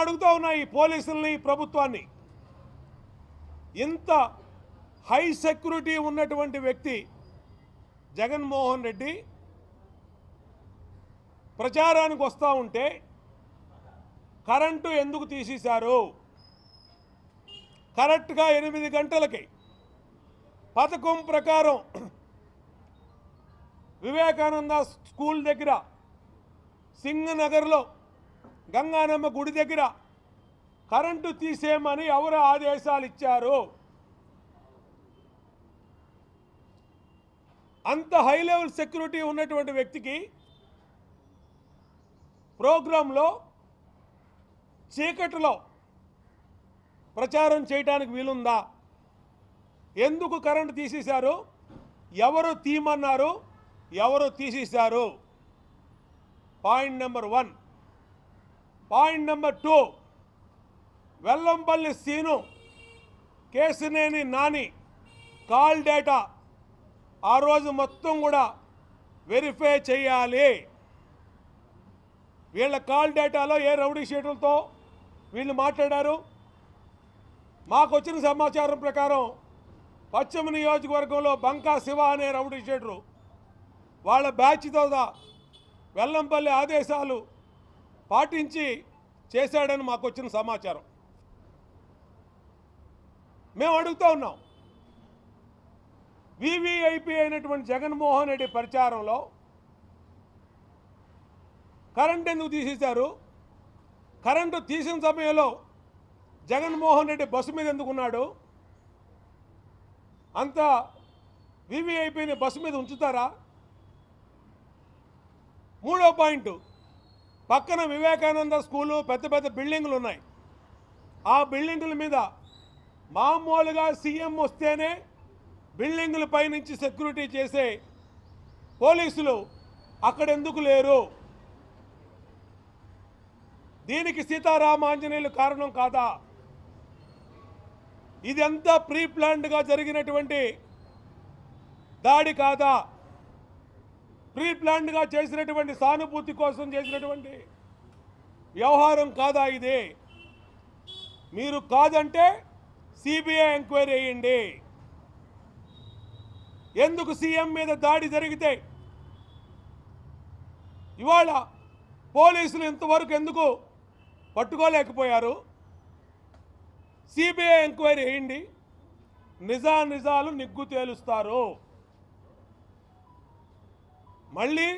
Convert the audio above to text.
అడుగుతా ఉన్నా ఈ పోలీసుల్ని ప్రభుత్వాన్ని, ఇంత హై సెక్యూరిటీ ఉన్నటువంటి వ్యక్తి జగన్మోహన్ రెడ్డి ప్రచారానికి వస్తూ ఉంటే కరెంటు ఎందుకు తీసేశారు? కరెక్ట్గా 8 గంటలకి పథకం ప్రకారం వివేకానంద స్కూల్ దగ్గర, సింగనగర్లో గంగానమ్మ గుడి దగ్గర కరెంటు తీసేయమని ఎవరు ఆదేశాలు ఇచ్చారు? అంత హై లెవెల్ సెక్యూరిటీ ఉన్నటువంటి వ్యక్తికి ప్రోగ్రాంలో చీకటిలో ప్రచారం చేయడానికి వీలుందా? ఎందుకు కరెంటు తీసేశారు? ఎవరు తీయమన్నారు? ఎవరు తీసేశారు? Point number 1. Point number 2, Vellampalli Seenu, Kesineni Nani call data ఆ రోజు మొత్తం కూడా వెరిఫై చేయాలి. వీళ్ళ కాల్ డేటాలో ఏ రౌడీ షీట్లతో వీళ్ళు మాట్లాడారు? మాకు వచ్చిన సమాచారం ప్రకారం పశ్చిమ నియోజకవర్గంలో బంకా శివ అనే రౌడీ షీటరు వాళ్ళ బ్యాచ్తో వెల్లంపల్లి ఆదేశాలు పాటించి చేశాడని మాకు వచ్చిన సమాచారం. మేము అడుగుతూ ఉన్నాం, వివిఐపి అయినటువంటి జగన్మోహన్ రెడ్డి ప్రచారంలో కరెంట్ ఎందుకు తీసేశారు? కరెంటు తీసిన సమయంలో జగన్మోహన్ రెడ్డి బస్సు మీద ఎందుకున్నాడు? అంత వివిఐపిని బస్సు మీద ఉంచుతారా? 3వ పాయింట్, పక్కన వివేకానంద స్కూలు పెద్ద పెద్ద బిల్డింగులు ఉన్నాయి. ఆ బిల్డింగుల మీద మామూలుగా సీఎం వస్తేనే బిల్డింగుల పైనుంచి సెక్యూరిటీ చేసే పోలీసులు అక్కడ ఎందుకు లేరు? దీనికి సీతారామాంజనేయులు కారణం కాదా? ఇదంతా ప్రీ ప్లాన్డ్గా జరిగినటువంటి దాడి కాదా? ప్రీ ప్లాన్డ్గా చేసినటువంటి సానుభూతి కోసం చేసినటువంటి వ్యవహారం కాదా ఇది? మీరు కాదంటే సిబిఐ ఎంక్వైరీ చేయండి. ఎందుకు సీఎం మీద దాడి జరిగితే ఇవాళ పోలీసులు ఇంతవరకు ఎందుకు పట్టుకోలేకపోయారు? సిబిఐ ఎంక్వైరీ చేయండి, నిజాలు నిగ్గు తేలుస్తారు. మళ్ళీ